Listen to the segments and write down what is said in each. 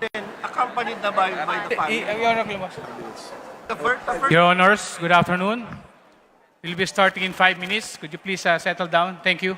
Then accompanied na by the family. Your Honors, good afternoon. We'll be starting in 5 minutes. Could you please settle down? Thank you.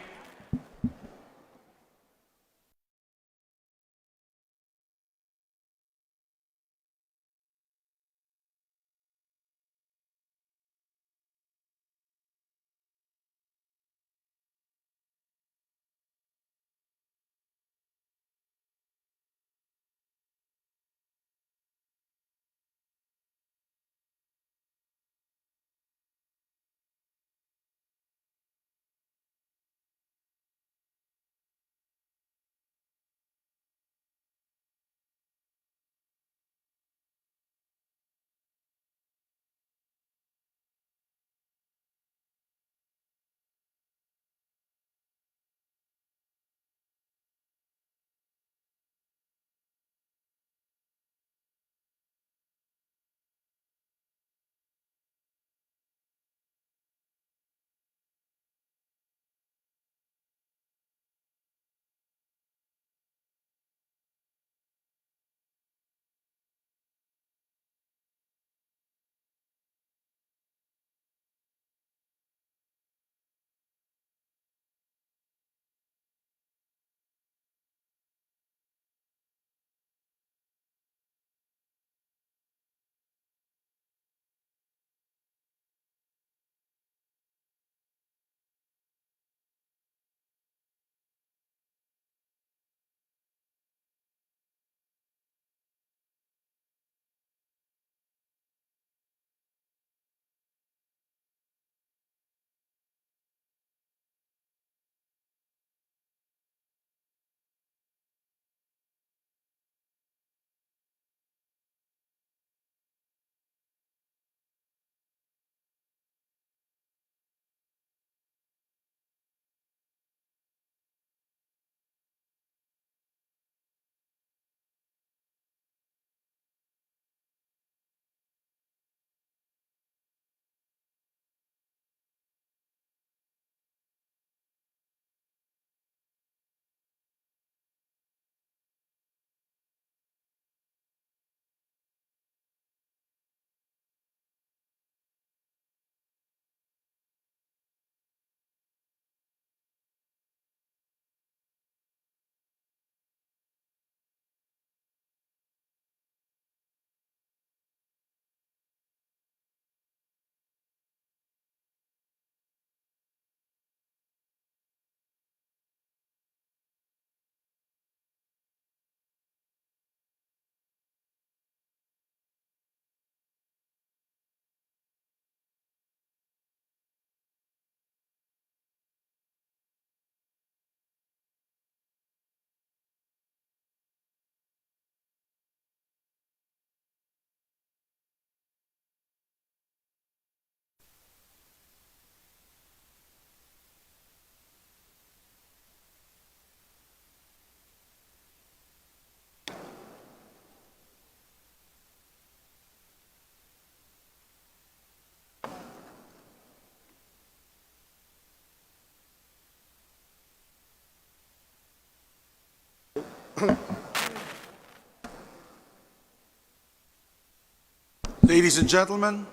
Ladies and gentlemen,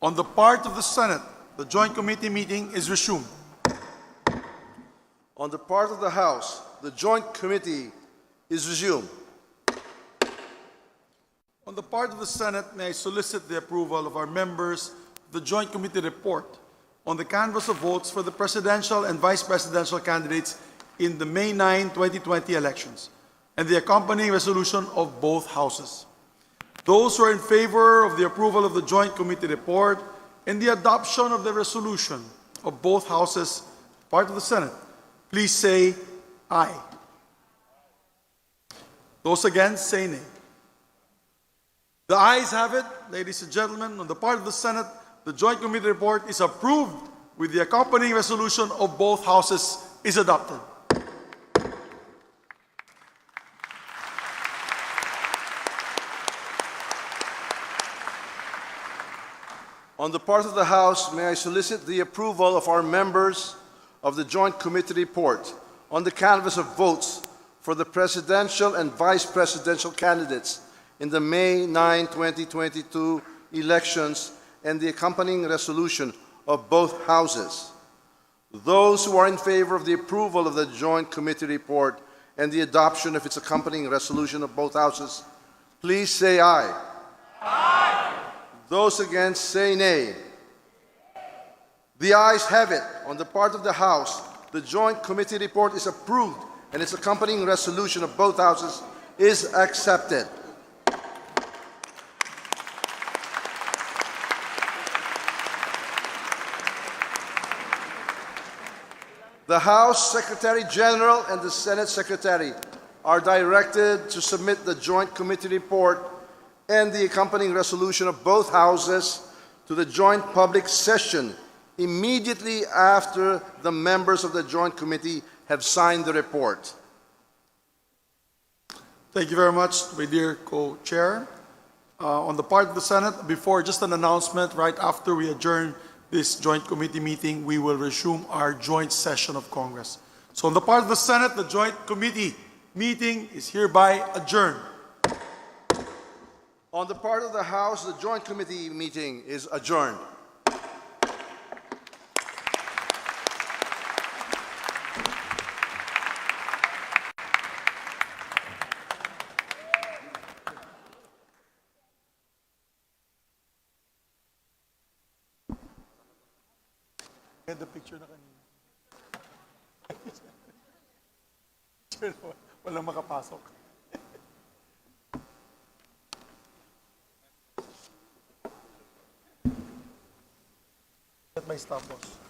on the part of the Senate, the Joint Committee meeting is resumed. On the part of the House, the Joint Committee is resumed. On the part of the Senate, may I solicit the approval of our members of the Joint Committee report on the canvass of votes for the presidential and vice presidential candidates in the May 9, 2020 elections, and the accompanying resolution of both houses. Those who are in favor of the approval of the Joint Committee report and the adoption of the resolution of both houses, part of the Senate, please say aye. Those against, say nay. The ayes have it, ladies and gentlemen. On the part of the Senate, the Joint Committee report is approved with the accompanying resolution of both houses is adopted. On the part of the House, may I solicit the approval of our members of the Joint Committee report on the canvass of votes for the presidential and vice presidential candidates in the May 9, 2022 elections and the accompanying resolution of both houses. Those who are in favor of the approval of the Joint Committee report and the adoption of its accompanying resolution of both houses, please say aye. Aye. Those against, say nay. The ayes have it. On the part of the House, the Joint Committee report is approved and its accompanying resolution of both houses is accepted. The House Secretary General and the Senate Secretary are directed to submit the Joint Committee report and the accompanying resolution of both houses to the joint public session immediately after the members of the Joint Committee have signed the report. Thank you very much, my dear co-chair. On the part of the Senate, before just an announcement, right after we adjourn this joint committee meeting, we will resume our joint session of Congress. So on the part of the Senate, the joint committee meeting is hereby adjourned. On the part of the House, the Joint Committee meeting is adjourned. Get the picture na kanina. Walang makapasok. Get my stuff, boss.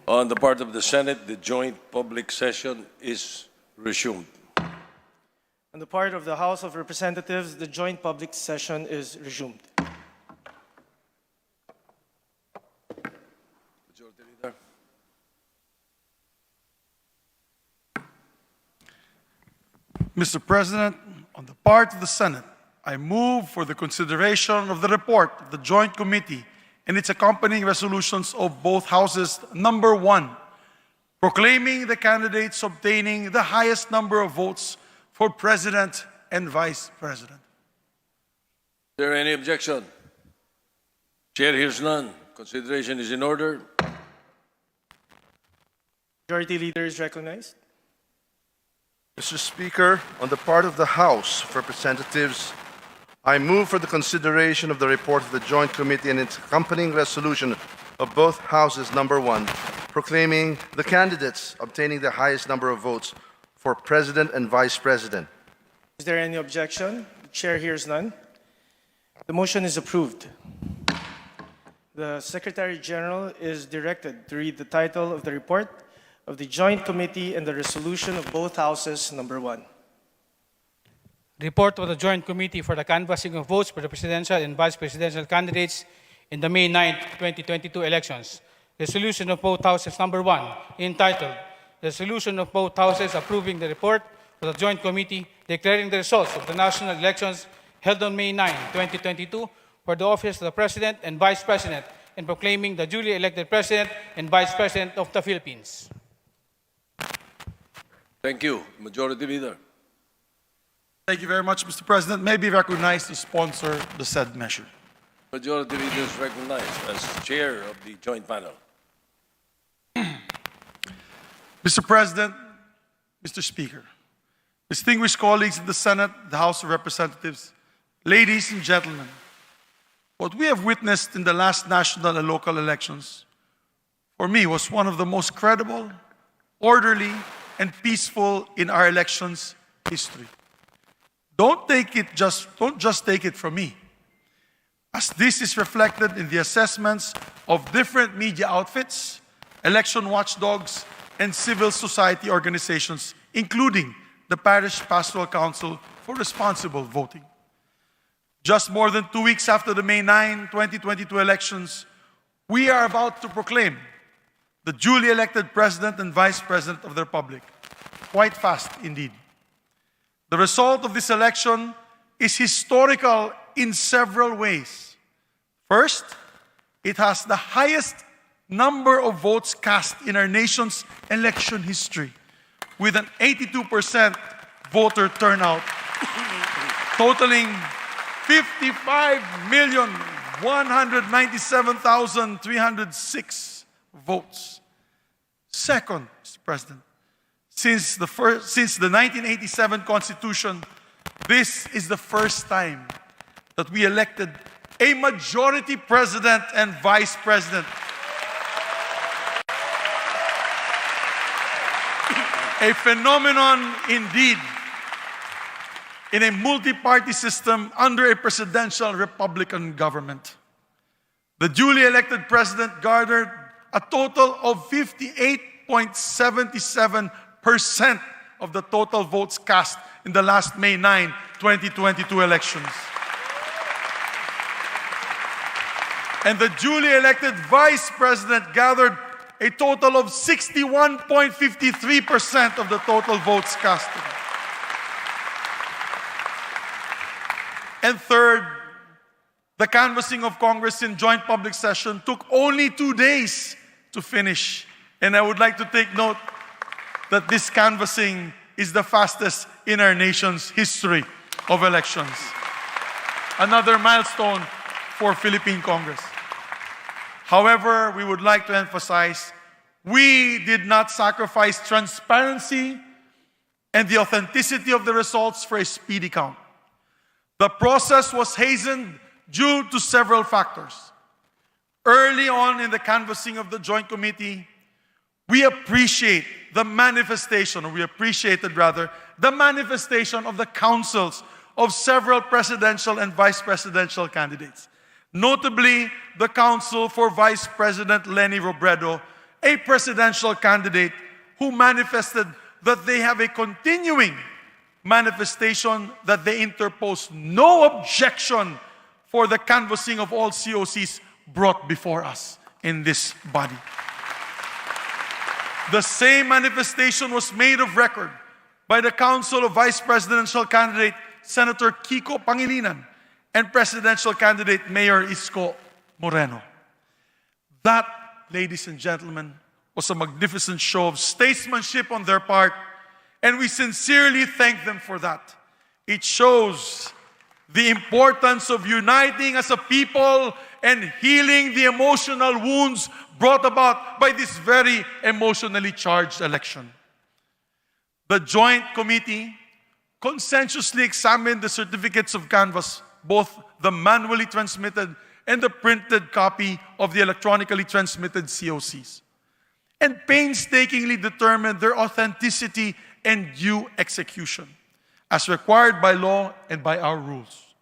On the part of the Senate, the joint public session is resumed. On the part of the House of Representatives, the joint public session is resumed. Majority Leader. Mr. President, on the part of the Senate, I move for the consideration of the report of the Joint Committee and its accompanying resolutions of both houses. Number 1, proclaiming the candidates obtaining the highest number of votes for President and Vice President. Is there any objection? Chair hears none. Consideration is in order. Majority Leader is recognized. Mr. Speaker, on the part of the House of Representatives, I move for the consideration of the report of the Joint Committee and its accompanying resolution of both houses. Number 1, proclaiming the candidates obtaining the highest number of votes for President and Vice President. Is there any objection? The Chair hears none. The motion is approved. The Secretary General is directed to read the title of the report of the Joint Committee and the resolution of both houses. Number 1. Report of the Joint Committee for the canvassing of votes for the presidential and vice presidential candidates in the May 9, 2022 elections. Resolution of both houses. Number 1, entitled Resolution of both houses approving the report of the Joint Committee declaring the results of the national elections held on May 9, 2022 for the office of the President and Vice President and proclaiming the duly elected President and Vice President of the Philippines. Thank you. Majority Leader. Thank you very much, Mr. President. May be recognized to sponsor the said measure. Majority Leader is recognized as chair of the joint panel. Mr. President, Mr. Speaker, distinguished colleagues in the Senate, the House of Representatives, ladies and gentlemen, what we have witnessed in the last national and local elections, for me, was one of the most credible, orderly, and peaceful in our elections history. Don't just take it from me, as this is reflected in the assessments of different media outfits, election watchdogs, and civil society organizations, including the Parish Pastoral Council for Responsible Voting. Just more than 2 weeks after the May 9, 2022 elections, we are about to proclaim the duly elected President and Vice President of the Republic. Quite fast indeed. The result of this election is historical in several ways. First, it has the highest number of votes cast in our nation's election history, with an 82% voter turnout, totaling 55,197,306 votes. Second, Mr. President, since the 1987 Constitution, this is the first time that we elected a majority president and vice president. A phenomenon indeed in a multi-party system under a presidential Republican government. The duly elected president garnered a total of 58.77% of the total votes cast in the last May 9, 2022 elections. And the duly elected vice president gathered a total of 61.53% of the total votes casted. And third, the canvassing of Congress in joint public session took only 2 days to finish. And I would like to take note that this canvassing is the fastest in our nation's history of elections. Another milestone for Philippine Congress. However, we would like to emphasize, we did not sacrifice transparency and the authenticity of the results for a speedy count. The process was hastened due to several factors. Early on in the canvassing of the Joint Committee, we appreciated the manifestation of the counsels of several presidential and vice presidential candidates. Notably, the counsel for Vice President Leni Robredo, a presidential candidate who manifested that they have a continuing manifestation that they interpose no objection for the canvassing of all COCs brought before us in this body. The same manifestation was made of record by the counsel of Vice Presidential candidate Senator Kiko Pangilinan and Presidential candidate Mayor Isko Moreno. That, ladies and gentlemen, was a magnificent show of statesmanship on their part, and we sincerely thank them for that. It shows the importance of uniting as a people and healing the emotional wounds brought about by this very emotionally charged election. The Joint Committee consensuously examined the certificates of canvass, both the manually transmitted and the printed copy of the electronically transmitted COCs, and painstakingly determined their authenticity and due execution, as required by law and by our rules.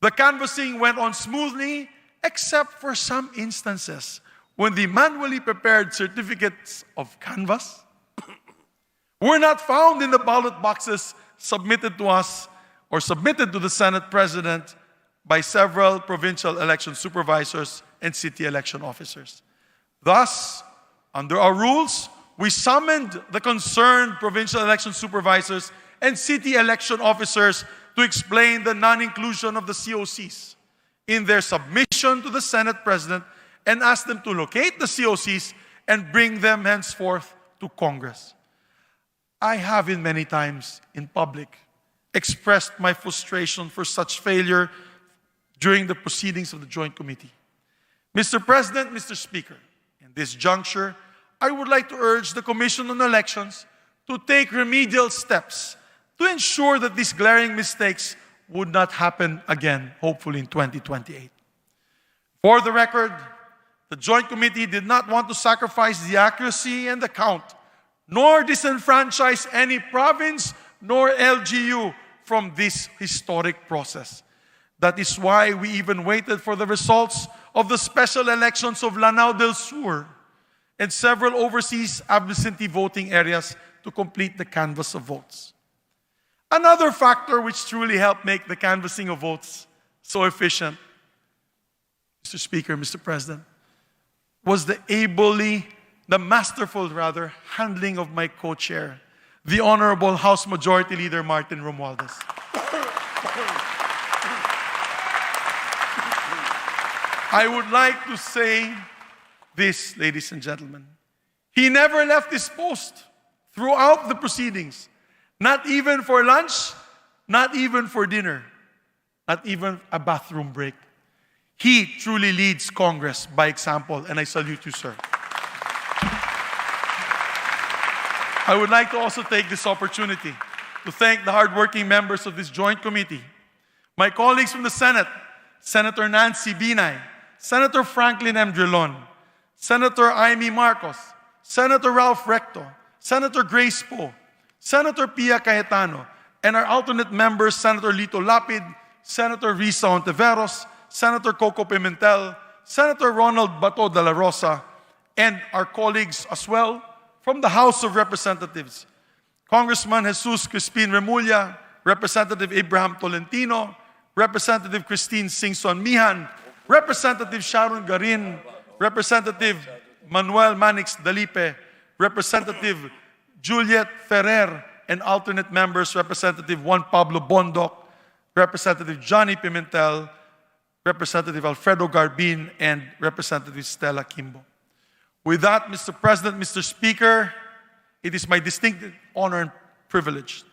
The canvassing went on smoothly, except for some instances when the manually prepared certificates of canvass were not found in the ballot boxes submitted to us or submitted to the Senate President by several provincial election supervisors and city election officers. Thus, under our rules, we summoned the concerned provincial election supervisors and city election officers to explain the non-inclusion of the COCs in their submission to the Senate President and asked them to locate the COCs and bring them henceforth to Congress. I have in many times in public expressed my frustration for such failure during the proceedings of the Joint Committee. Mr. President, Mr. Speaker, in this juncture, I would like to urge the Commission on Elections to take remedial steps to ensure that these glaring mistakes would not happen again, hopefully in 2028. For the record, the Joint Committee did not want to sacrifice the accuracy and the count, nor disenfranchise any province nor LGU from this historic process. That is why we even waited for the results of the special elections of Lanao del Sur and several overseas absentee voting areas to complete the canvass of votes. Another factor which truly helped make the canvassing of votes so efficient, Mr. Speaker, Mr. President, was the masterful handling of my co-chair, the Honorable House Majority Leader Martin Romualdez. I would like to say this, ladies and gentlemen. He never left his post throughout the proceedings, not even for lunch, not even for dinner, not even a bathroom break. He truly leads Congress by example, and I salute you, sir. I would like to also take this opportunity to thank the hardworking members of this Joint Committee, my colleagues from the Senate, Senator Nancy Binay, Senator Franklin M. Drilon, Senator Amy Marcos, Senator Ralph Recto, Senator Grace Poe, Senator Pia Cayetano, and our alternate members, Senator Lito Lapid, Senator Risa Ontiveros, Senator Coco Pimentel, Senator Ronald Bato de la Rosa, and our colleagues as well from the House of Representatives, Congressman Jesus Crispin Remulla, Representative Abraham Tolentino, Representative Christine Singson Mihan, Representative Sharon Garin, Representative Manuel Manix Dalipe, Representative Juliet Ferrer, and alternate members, Representative Juan Pablo Bondoc, Representative Johnny Pimentel, Representative Alfredo Garbin, and Representative Stella Kimbo. With that, Mr. President, Mr. Speaker, it is my distinct honor and privilege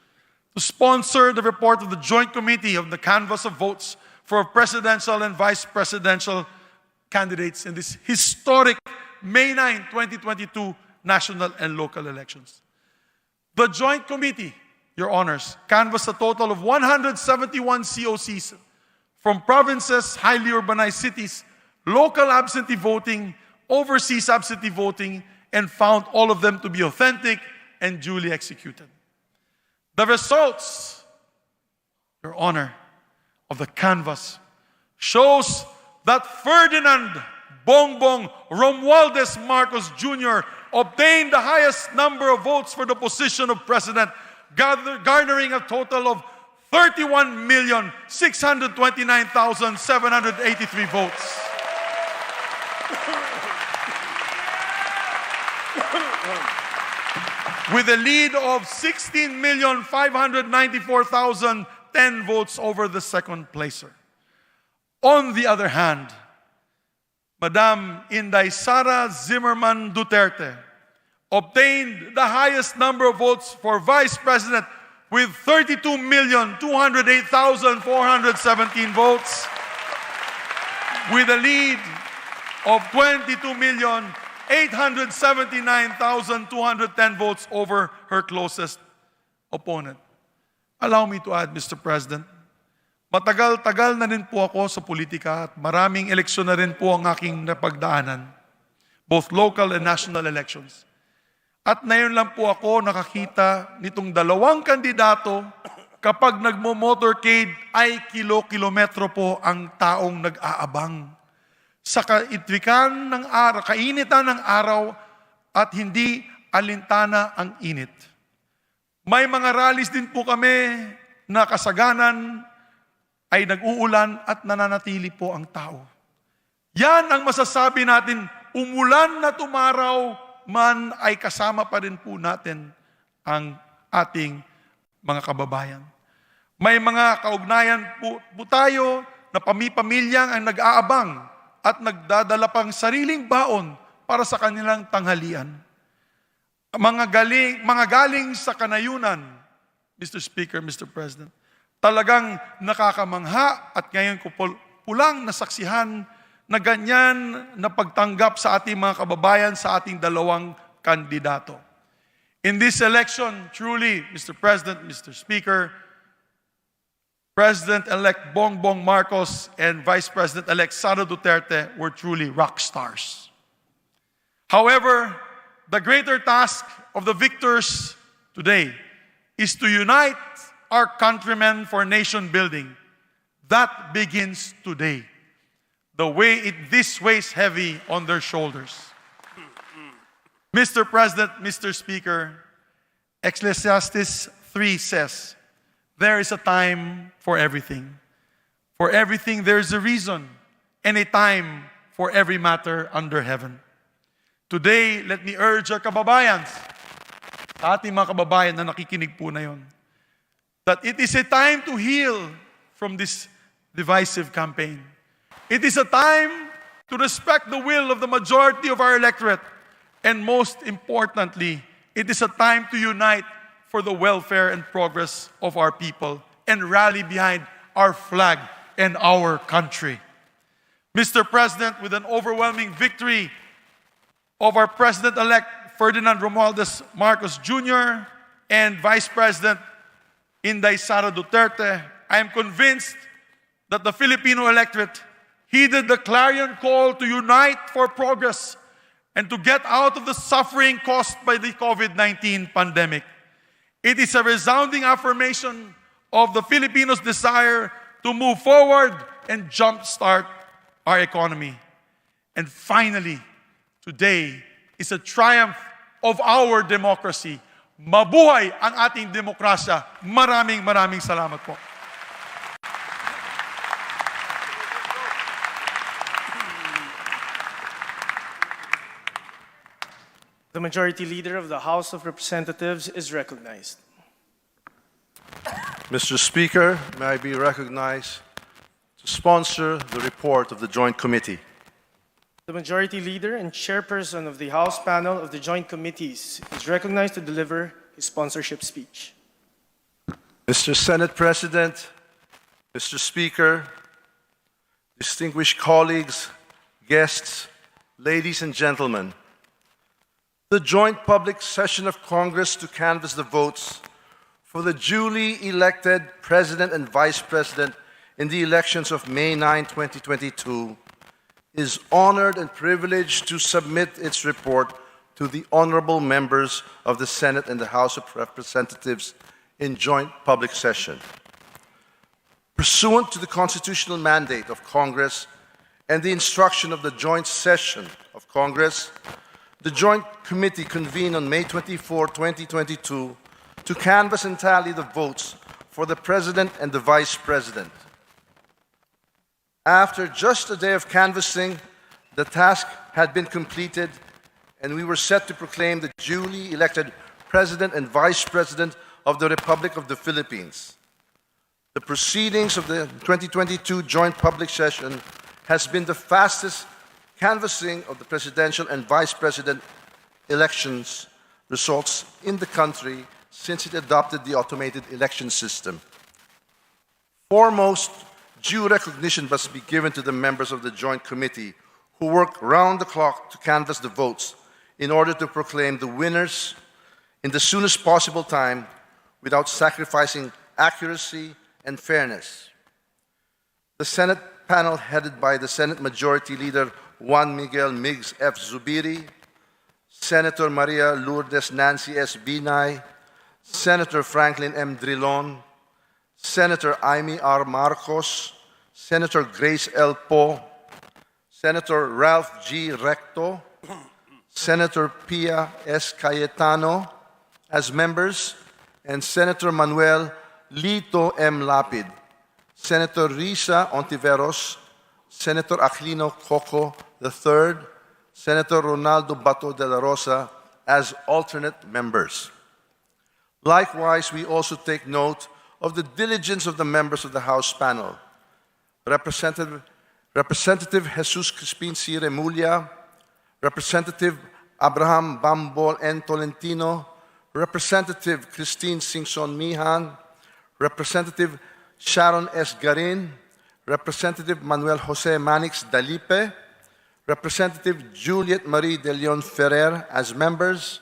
to sponsor the report of the Joint Committee of the canvass of votes for presidential and vice presidential candidates in this historic May 9, 2022 national and local elections. The Joint Committee, Your Honors, canvassed a total of 171 COCs from provinces, highly urbanized cities, local absentee voting, overseas absentee voting, and found all of them to be authentic and duly executed. The results, Your Honor, of the canvass shows that Ferdinand Bongbong Romualdez Marcos Jr. obtained the highest number of votes for the position of president, garnering a total of 31,629,783 votes. With a lead of 16,594,010 votes over the second placer. On the other hand, Madam Inday Sara Zimmerman Duterte obtained the highest number of votes for vice president with 32,208,417 votes, with a lead of 22,879,210 votes over her closest opponent. Allow me to add, Mr. President, matagal-tagal na rin po ako sa politika at maraming eleksyon na rin po ang aking napagdaanan, both local and national elections. At ngayon lang po ako nakakita nitong dalawang kandidato kapag nagmo-motorcade ay kilo-kilometro po ang taong nag-aabang. Sa kainitan ng araw at hindi alintana ang init. May mga rallies din po kami na kasaganan ay nag-uulan at nananatili po ang tao. Yan ang masasabi natin, umulan na tumaraw man ay kasama pa rin po natin ang ating mga kababayan. May mga kaugnayan po tayo na pamilya ang nag-aabang at nagdadala pang sariling baon para sa kanilang tanghalian. Mga galing sa kanayunan, Mr. Speaker, Mr. President, talagang nakakamangha at ngayon ko pulang nasaksihan na ganyan na pagtanggap sa ating mga kababayan sa ating dalawang kandidato. In this election, truly, Mr. President, Mr. Speaker, President-elect Bongbong Marcos and Vice President-elect Sara Duterte were truly rock stars. However, the greater task of the victors today is to unite our countrymen for nation building. That begins today. This weighs heavy on their shoulders. Mr. President, Mr. Speaker, Ecclesiastes 3 says, there is a time for everything. For everything there is a reason and a time for every matter under heaven. Today, let me urge our kababayans, sa ating mga kababayan na nakikinig po na yon, that it is a time to heal from this divisive campaign. It is a time to respect the will of the majority of our electorate. And most importantly, it is a time to unite for the welfare and progress of our people and rally behind our flag and our country. Mr. President, with an overwhelming victory of our President-elect Ferdinand Romualdez Marcos Jr. and Vice President Inday Sara Duterte, I am convinced that the Filipino electorate heeded the clarion call to unite for progress and to get out of the suffering caused by the COVID-19 pandemic. It is a resounding affirmation of the Filipinos' desire to move forward and jumpstart our economy. And finally, today is a triumph of our democracy. Mabuhay ang ating demokrasya. Maraming salamat po. The Majority Leader of the House of Representatives is recognized. Mr. Speaker, may I be recognized to sponsor the report of the Joint Committee. The Majority Leader and Chairperson of the House Panel of the Joint Committees is recognized to deliver his sponsorship speech. Mr. Senate President, Mr. Speaker, distinguished colleagues, guests, ladies and gentlemen, the joint public session of Congress to canvass the votes for the duly elected President and Vice President in the elections of May 9, 2022, is honored and privileged to submit its report to the honorable members of the Senate and the House of Representatives in joint public session. Pursuant to the constitutional mandate of Congress and the instruction of the joint session of Congress, the Joint Committee convened on May 24, 2022 to canvass and tally the votes for the President and the Vice President. After just a day of canvassing, the task had been completed and we were set to proclaim the duly elected President and Vice President of the Republic of the Philippines. The proceedings of the 2022 joint public session has been the fastest canvassing of the presidential and vice president elections results in the country since it adopted the automated election system. Foremost, due recognition must be given to the members of the Joint Committee who work round the clock to canvass the votes in order to proclaim the winners in the soonest possible time without sacrificing accuracy and fairness. The Senate panel headed by the Senate Majority Leader Juan Miguel Migs F. Zubiri, Senator Maria Lourdes Nancy S. Binay, Senator Franklin M. Drilon, Senator Amy R. Marcos, Senator Grace L. Poe, Senator Ralph G. Recto, Senator Pia S. Cayetano as members, and Senator Manuel Lito M. Lapid, Senator Risa Ontiveros, Senator Aquilino Coco III, Senator Ronaldo Bato de la Rosa as alternate members. Likewise, we also take note of the diligence of the members of the House panel. Representative Jesus Crispin C. Remulla, Representative Abraham Bambol N. Tolentino, Representative Christine Singson Mihan, Representative Sharon S. Garin, Representative Manuel Jose Manix Dalipe, Representative Juliet Marie de Leon Ferrer as members,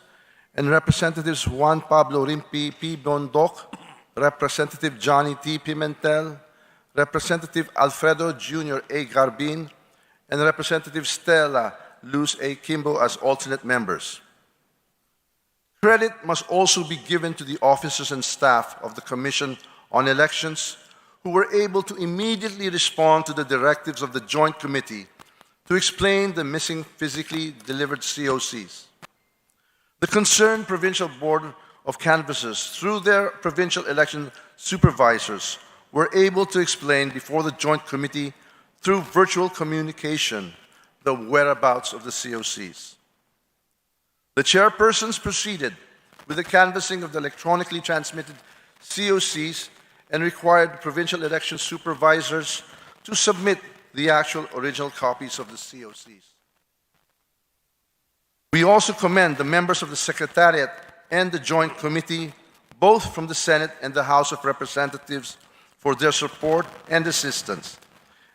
and Representatives Juan Pablo Rimpi P. Bondoc, Representative Johnny T. Pimentel, Representative Alfredo Jr. A. Garbin, and Representative Stella Luz A. Kimbo as alternate members. Credit must also be given to the officers and staff of the Commission on Elections who were able to immediately respond to the directives of the Joint Committee to explain the missing physically delivered COCs. The concerned Provincial Board of Canvassers, through their provincial election supervisors, were able to explain before the Joint Committee through virtual communication the whereabouts of the COCs. The chairpersons proceeded with the canvassing of the electronically transmitted COCs and required provincial election supervisors to submit the actual original copies of the COCs. We also commend the members of the Secretariat and the Joint Committee, both from the Senate and the House of Representatives, for their support and assistance,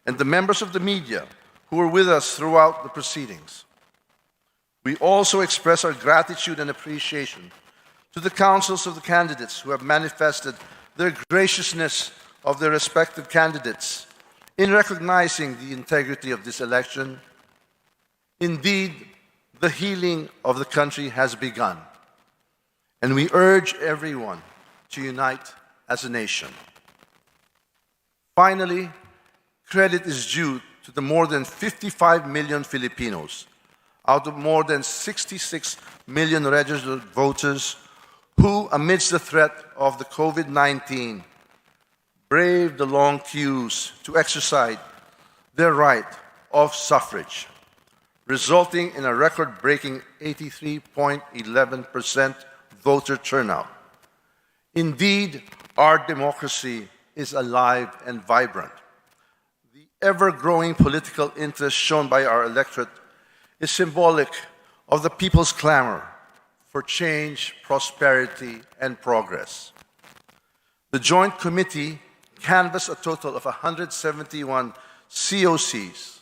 and the members of the media who were with us throughout the proceedings. We also express our gratitude and appreciation to the councils of the candidates who have manifested their graciousness of their respective candidates in recognizing the integrity of this election. Indeed, the healing of the country has begun, and we urge everyone to unite as a nation. Finally, credit is due to the more than 55 million Filipinos out of more than 66 million registered voters who, amidst the threat of the COVID-19, braved the long queues to exercise their right of suffrage, resulting in a record-breaking 83.11% voter turnout. Indeed, our democracy is alive and vibrant. The ever-growing political interest shown by our electorate is symbolic of the people's clamor for change, prosperity, and progress. The Joint Committee canvassed a total of 171 COCs.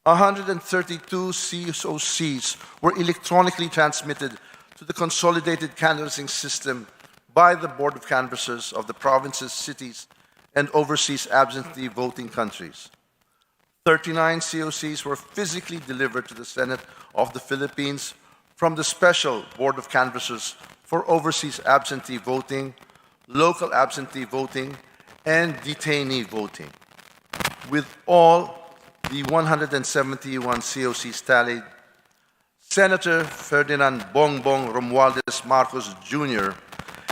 132 COCs were electronically transmitted to the consolidated canvassing system by the Board of Canvassers of the provinces, cities, and overseas absentee voting countries. 39 COCs were physically delivered to the Senate of the Philippines from the Special Board of Canvassers for overseas absentee voting, local absentee voting, and detainee voting. With all the 171 COCs tallied, Senator Ferdinand Bongbong Romualdez Marcos Jr.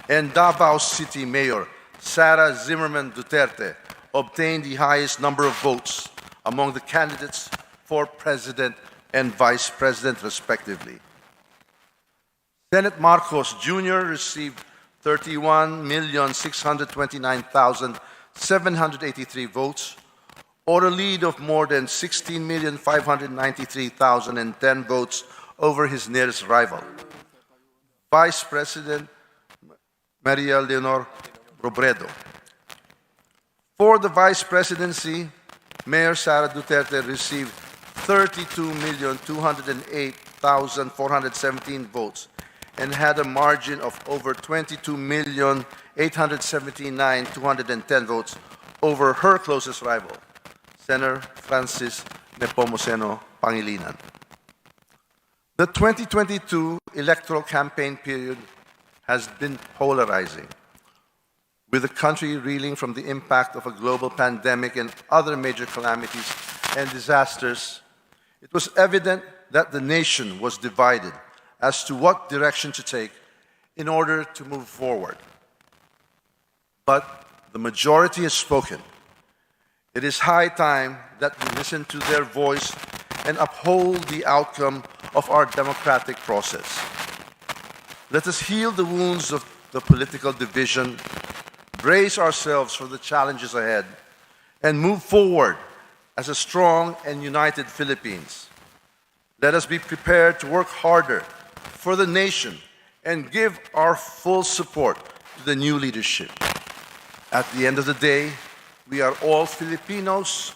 and Davao City Mayor Sara Zimmerman Duterte obtained the highest number of votes among the candidates for President and Vice President, respectively. Senate Marcos Jr. received 31,629,783 votes, or a lead of more than 16,593,010 votes over his nearest rival, Vice President Maria Leonor Robredo. For the vice presidency, Mayor Sara Duterte received 32,208,417 votes and had a margin of over 22,879,210 votes over her closest rival, Senator Francis Nepomuceno Pangilinan. The 2022 electoral campaign period has been polarizing, with the country reeling from the impact of a global pandemic and other major calamities and disasters. It was evident that the nation was divided as to what direction to take in order to move forward. But the majority has spoken. It is high time that we listen to their voice and uphold the outcome of our democratic process. Let us heal the wounds of the political division, brace ourselves for the challenges ahead, and move forward as a strong and united Philippines. Let us be prepared to work harder for the nation and give our full support to the new leadership. At the end of the day, we are all Filipinos,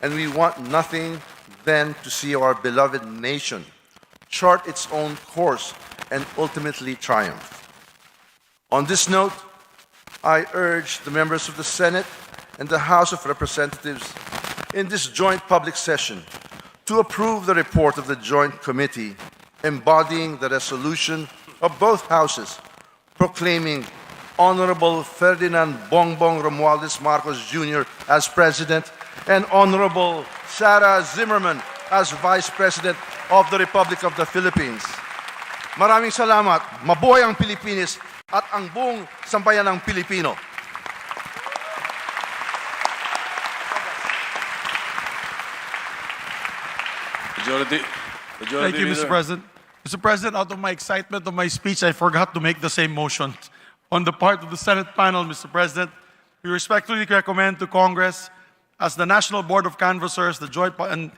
and we want nothing than to see our beloved nation chart its own course and ultimately triumph. On this note, I urge the members of the Senate and the House of Representatives in this joint public session to approve the report of the Joint Committee embodying the resolution of both houses proclaiming Honorable Ferdinand Bongbong Romualdez Marcos Jr. as President and Honorable Sara Zimmerman as Vice President of the Republic of the Philippines. Maraming salamat. Mabuhay ang Pilipinas at ang buong sambayanang Pilipino. Majority Thank you, Mr. Leader. President. Mr. President, out of my excitement of my speech, I forgot to make the same motion. On the part of the Senate panel, Mr. President, we respectfully recommend to Congress, as the National Board of Canvassers,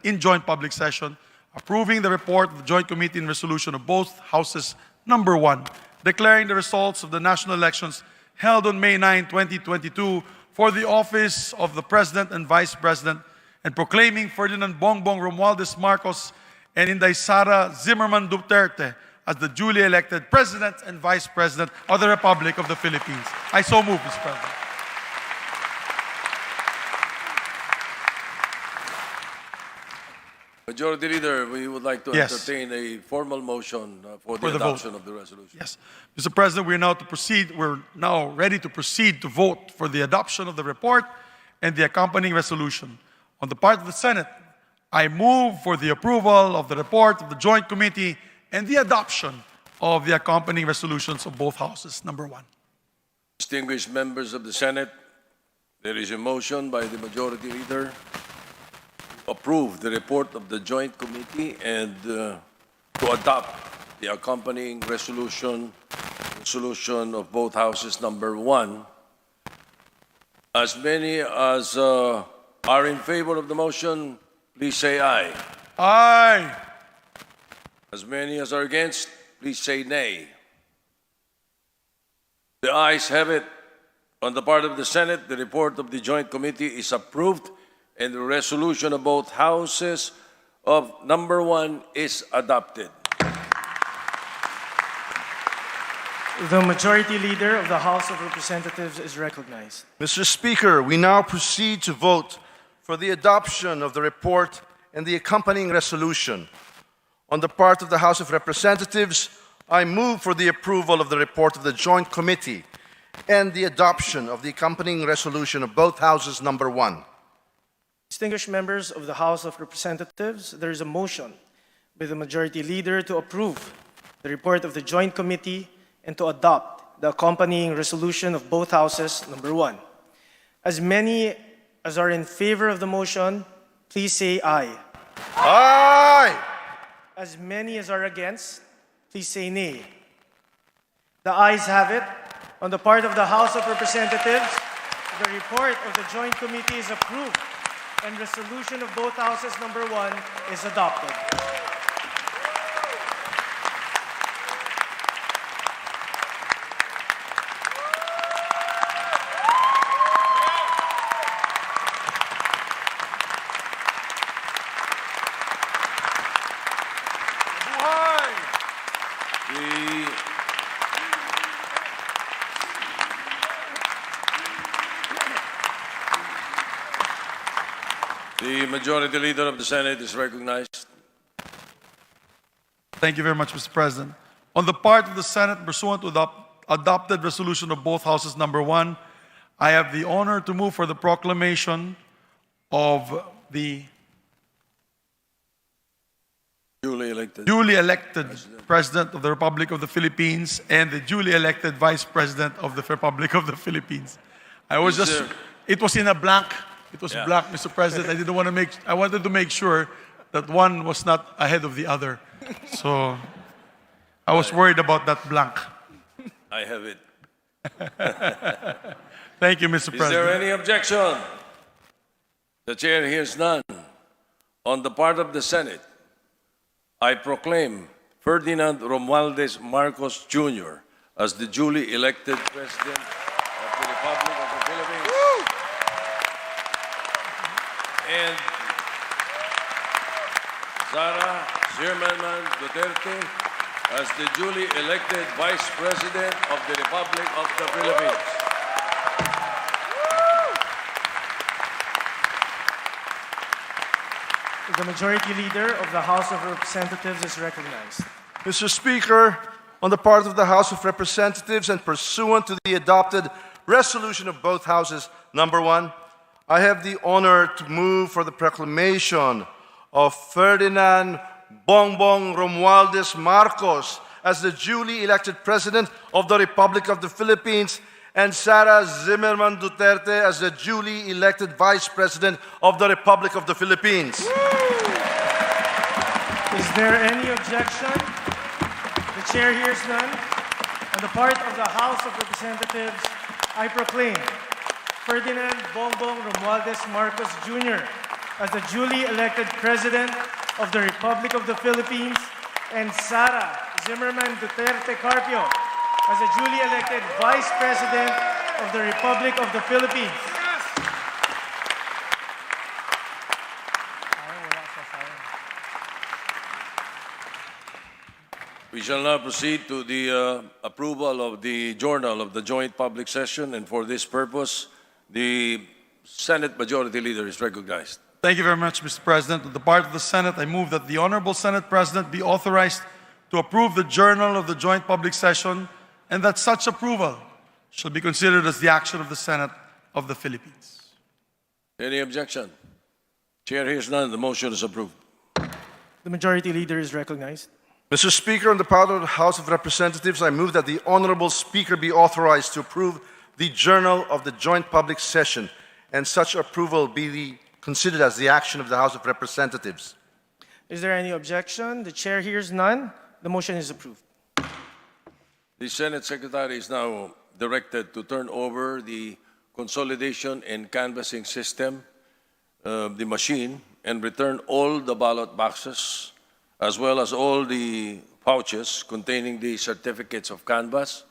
in joint public session, approving the report of the Joint Committee and resolution of both Houses, number 1, declaring the results of the national elections held on May 9, 2022, for the office of the President and Vice President, and proclaiming Ferdinand Bongbong Romualdez Marcos and Inday Sara Zimmerman Duterte as the duly elected President and Vice President of the Republic of the Philippines. I so move, Mr. President. Majority Leader, we would like to Yes. entertain a formal motion for For the the vote. adoption of the resolution. Yes. Mr. President, we're now ready to proceed to vote for the adoption of the report and the accompanying resolution. On the part of the Senate, I move for the approval of the report of the Joint Committee and the adoption of the accompanying resolutions of both houses. Number 1. Distinguished members of the Senate, there is a motion by the Majority Leader to approve the report of the Joint Committee and to adopt the accompanying resolution of both houses. Number 1. As many as are in favor of the motion, please say aye. Aye. As many as are against, please say nay. The ayes have it. On the part of the Senate, the report of the Joint Committee is approved and the resolution of both houses of number 1 is adopted. The Majority Leader of the House of Representatives is recognized. Mr. Speaker, we now proceed to vote for the adoption of the report and the accompanying resolution. On the part of the House of Representatives, I move for the approval of the report of the Joint Committee and the adoption of the accompanying resolution of both Houses number 1. Distinguished members of the House of Representatives, there is a motion by the Majority Leader to approve the report of the Joint Committee and to adopt the accompanying resolution of both Houses number 1. As many as are in favor of the motion, please say aye. Aye! As many as are against, please say nay. The ayes have it. On the part of the House of Representatives, the report of the Joint Committee is approved and resolution of both Houses number 1 is adopted. The Majority Leader of the Senate is recognized. Thank you very much, Mr. President. On the part of the Senate, pursuant to the adopted resolution of both Houses number 1, I have the honor to move for the proclamation of the Duly elected. duly elected President of the Republic of the Philippines and the duly elected Vice President of the Republic of the Philippines. It was in a blank. It was Yeah. blank, Mr. President. I wanted to make sure that one was not ahead of the other. So I was worried about that blank. I have it. Thank you, Mr. Is President. there any objection? The chair hears none. On the part of the Senate, I proclaim Ferdinand Romualdez Marcos Jr. as the duly elected President of the Republic of the Philippines. And Sara Zimmerman Duterte as the duly elected Vice President of the Republic of the Philippines. The Majority Leader of the House of Representatives is recognized. Mr. Speaker, on the part of the House of Representatives and pursuant to the adopted resolution of both Houses number 1, I have the honor to move for the proclamation of Ferdinand Bongbong Romualdez Marcos as the duly elected President of the Republic of the Philippines and Sara Zimmerman Duterte as the duly elected Vice President of the Republic of the Philippines. Is there any objection? The chair hears none. On the part of the House of Representatives, I proclaim Ferdinand Bongbong Romualdez Marcos Jr. as the duly elected President of the Republic of the Philippines and Sara Zimmerman Duterte Carpio as the duly elected Vice President of the Republic of the Philippines. We shall now proceed to the approval of the Journal of the Joint Public Session, and for this purpose, the Senate Majority Leader is recognized. Thank you very much, Mr. President. On the part of the Senate, I move that the Honorable Senate President be authorized to approve the Journal of the Joint Public Session and that such approval shall be considered as the action of the Senate of the Philippines. Any objection? Chair hears none. The motion is approved. The Majority Leader is recognized. Mr. Speaker, on the part of the House of Representatives, I move that the Honorable Speaker be authorized to approve the Journal of the Joint Public Session and such approval be considered as the action of the House of Representatives. Is there any objection? The chair hears none. The motion is approved. The Senate Secretary is now directed to turn over the consolidation and canvassing system, the machine, and return all the ballot boxes, as well as all the pouches containing the certificates of canvass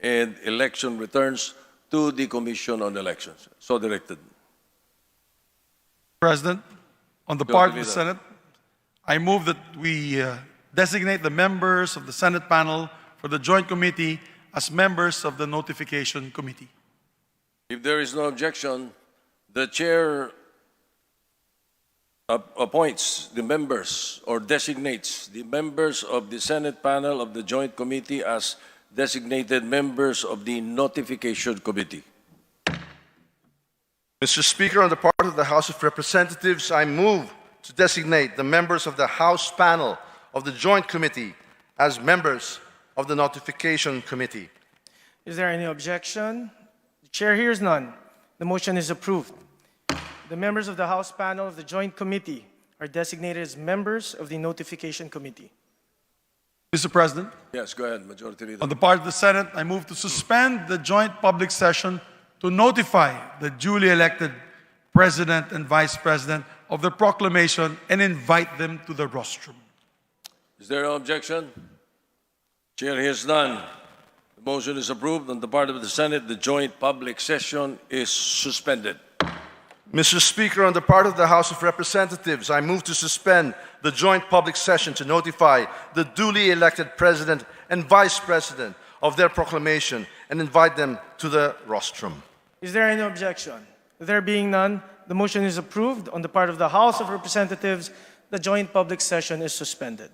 and election returns to the Commission on Elections. So directed. President, on the part of the Leader. Senate, I move that we designate the members of the Senate panel for the Joint Committee as members of the Notification Committee. If there is no objection, the chair appoints the members or designates the members of the Senate panel of the Joint Committee as designated members of the Notification Committee. Mr. Speaker, on the part of the House of Representatives, I move to designate the members of the House panel of the Joint Committee as members of the Notification Committee. Is there any objection? The chair hears none. The motion is approved. The members of the House panel of the Joint Committee are designated as members of the Notification Committee. Mr. President, Yes, go ahead, Majority Leader. on the part of the Senate, I move to suspend the joint public session to notify the duly elected President and Vice President of the proclamation and invite them to the rostrum. Is there no objection? Chair hears none. The motion is approved. On the part of the Senate, the joint public session is suspended. Mr. Speaker, on the part of the House of Representatives, I move to suspend the joint public session to notify the duly elected President and Vice President of their proclamation and invite them to the rostrum. Is there any objection? There being none, the motion is approved. On the part of the House of Representatives, the joint public session is suspended.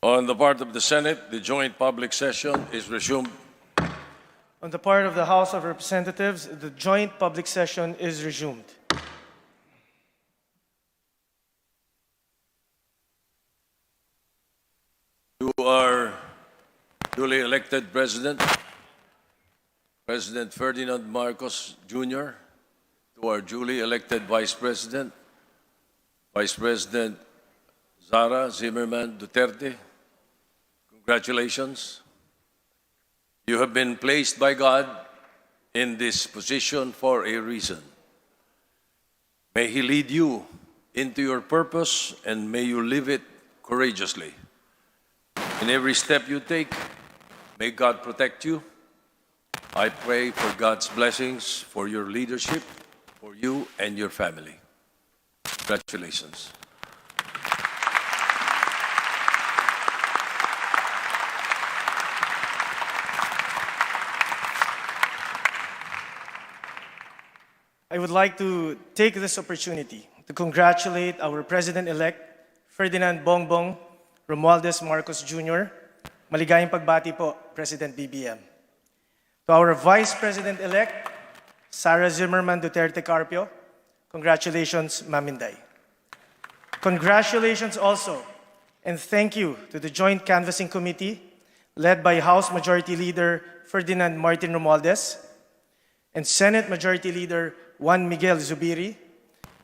On the part of the Senate, the joint public session is resumed. On the part of the House of Representatives, the joint public session is resumed. To our duly elected President, President Ferdinand Marcos Jr., to our duly elected Vice President, Vice President Zara Zimmerman Duterte, congratulations. You have been placed by God in this position for a reason. May He lead you into your purpose and may you live it courageously. In every step you take, may God protect you. I pray for God's blessings for your leadership, for you and your family. Congratulations. I would like to take this opportunity to congratulate our President-elect, Ferdinand Bongbong Romualdez Marcos Jr. Maligayang pagbati po, President BBM. To our Vice President-elect, Sara Zimmerman Duterte Carpio, congratulations, Ma'am Inday. Congratulations also, and thank you to the Joint Canvassing Committee, led by House Majority Leader Ferdinand Martin Romualdez and Senate Majority Leader Juan Miguel Zubiri,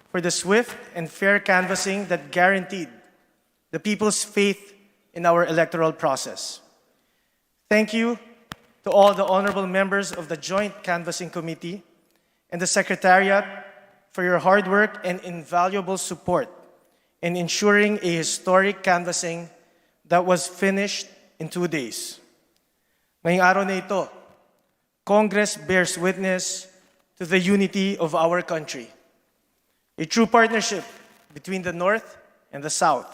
for the swift and fair canvassing that guaranteed the people's faith in our electoral process. Thank you to all the honorable members of the Joint Canvassing Committee and the Secretariat for your hard work and invaluable support in ensuring a historic canvassing that was finished in 2 days. Ngayong araw na ito, Congress bears witness to the unity of our country, a true partnership between the North and the South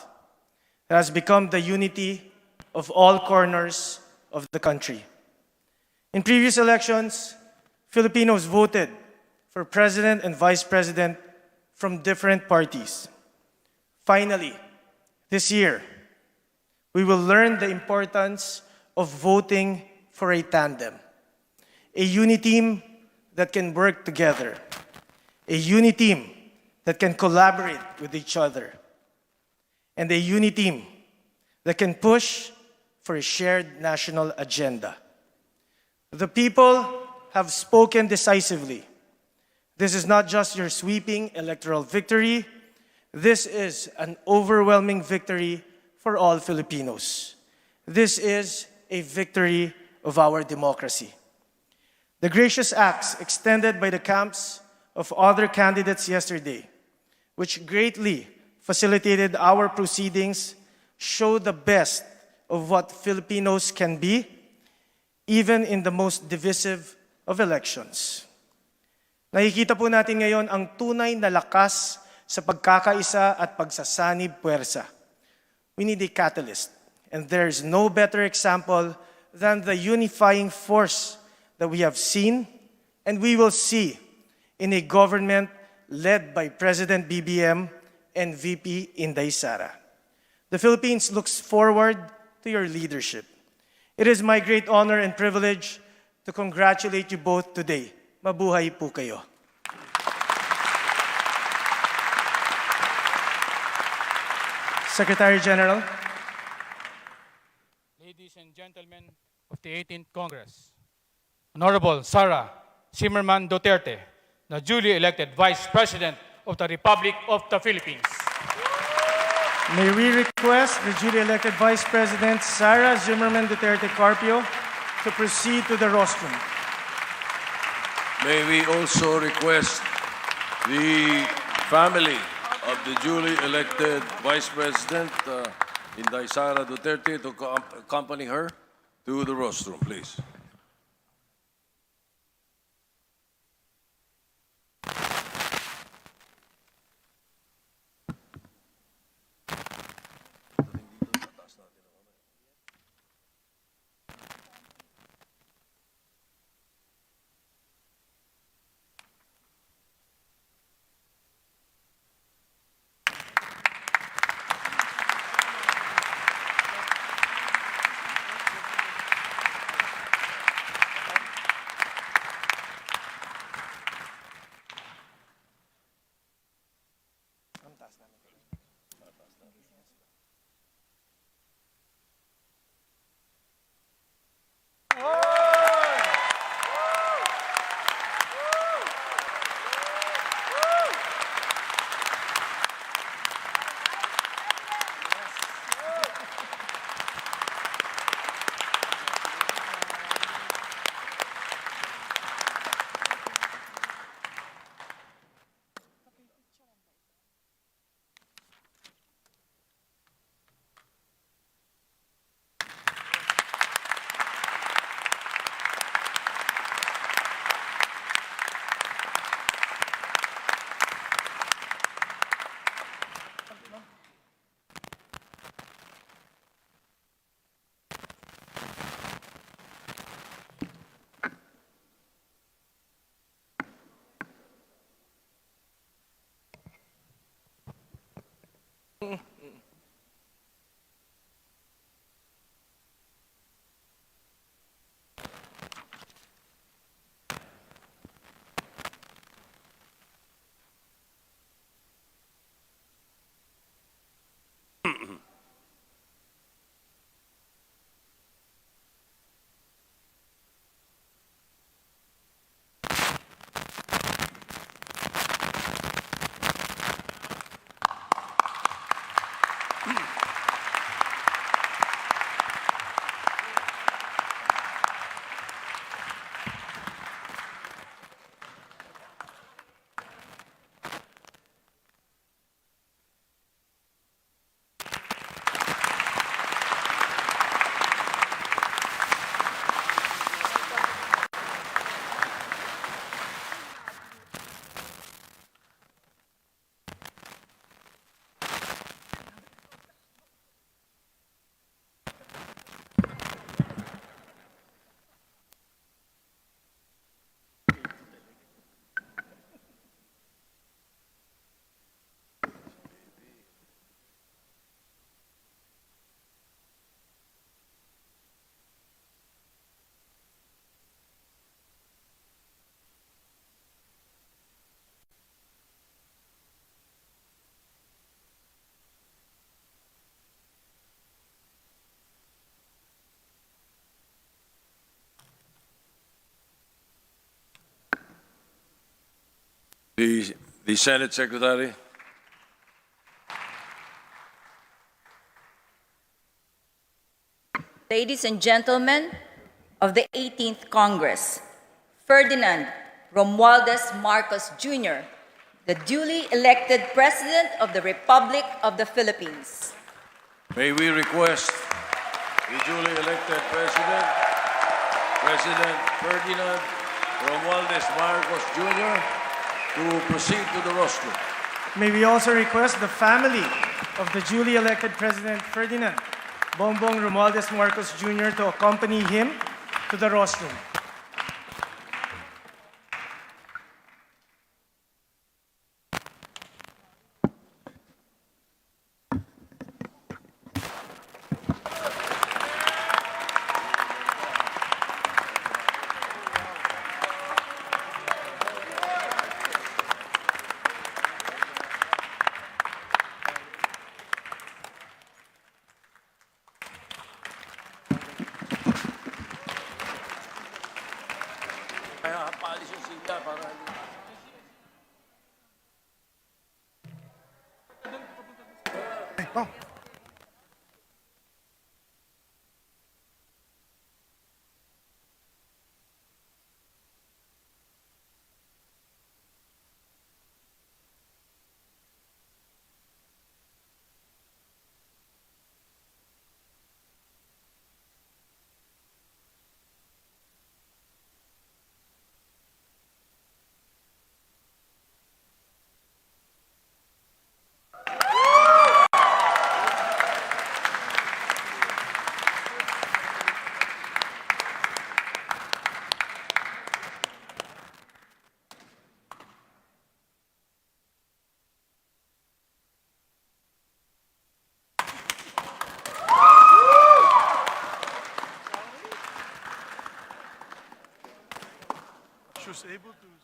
that has become the unity of all corners of the country. In previous elections, Filipinos voted for president and vice president from different parties. Finally, this year, we will learn the importance of voting for a tandem, a uni team that can work together, a uni team that can collaborate with each other, and a uniteam that can push for a shared national agenda. The people have spoken decisively. This is not just your sweeping electoral victory. This is an overwhelming victory for all Filipinos. This is a victory of our democracy. The gracious acts extended by the camps of other candidates yesterday, which greatly facilitated our proceedings, show the best of what Filipinos can be, even in the most divisive of elections. Nakikita po natin ngayon ang tunay na lakas sa pagkakaisa at pagsasanib puwersa. We need a catalyst, and there is no better example than the unifying force that we have seen and we will see in a government led by President BBM and VP Inday Sara. The Philippines looks forward to your leadership. It is my great honor and privilege to congratulate you both today. Mabuhay po kayo. Secretary General. Ladies and gentlemen of the 18th Congress, Honorable Sara Zimmerman Duterte, the duly elected Vice President of the Republic of the Philippines. May we request the duly elected Vice President Sara Zimmerman Duterte Carpio to proceed to the rostrum. May we also request the family of the duly elected Vice President, Inday Sara Duterte, to accompany her to the rostrum, please. The Senate Secretary. Ladies and gentlemen of the 18th Congress, Ferdinand Romualdez Marcos Jr., the duly elected President of the Republic of the Philippines. May we request the duly elected President, President Ferdinand Romualdez Marcos Jr., to proceed to the rostrum. May we also request the family of the duly elected President Ferdinand Bongbong Romualdez Marcos Jr. to accompany him to the rostrum. She was able to.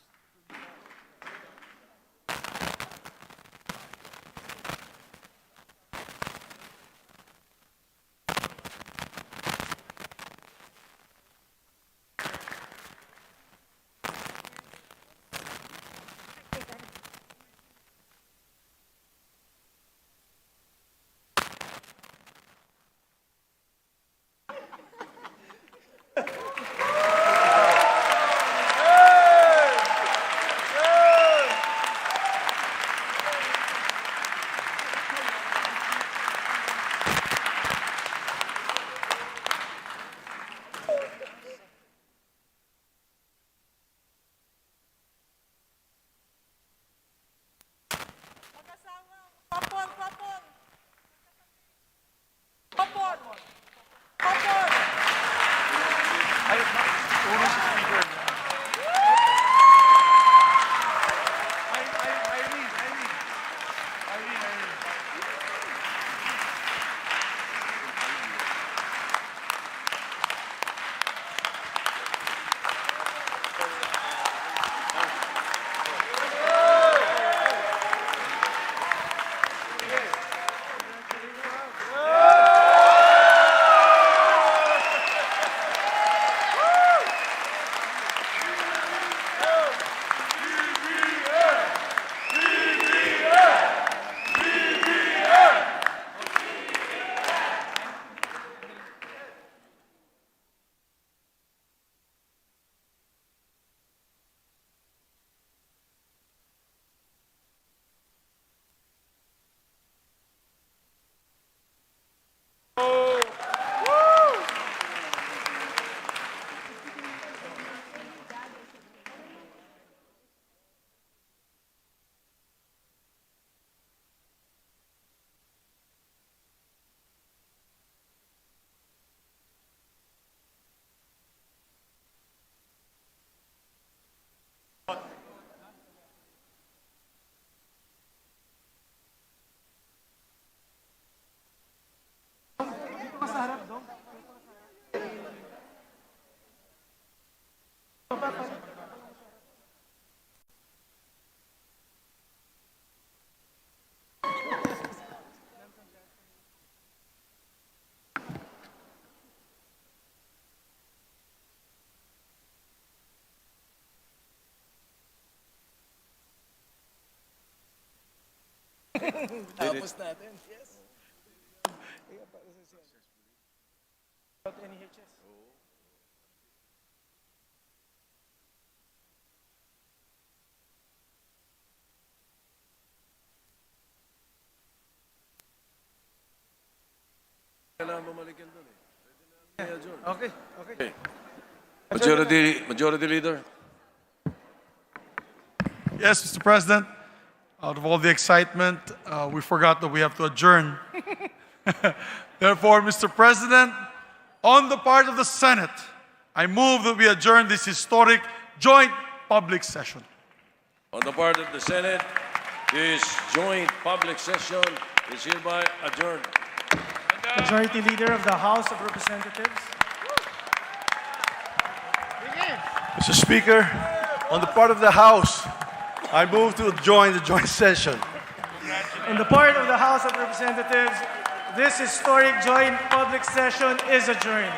Tapos natin. Yes. Without any hitches. Kailangan bumalik yan doon eh. Okay, okay. Okay. Majority Leader. Yes, Mr. President. Out of all the excitement, we forgot that we have to adjourn. Therefore, Mr. President, on the part of the Senate, I move that we adjourn this historic joint public session. On the part of the Senate, this joint public session is hereby adjourned. Majority Leader of the House of Representatives. Mr. Speaker, on the part of the House, I move to join the joint session. On the part of the House of Representatives, this historic joint public session is adjourned.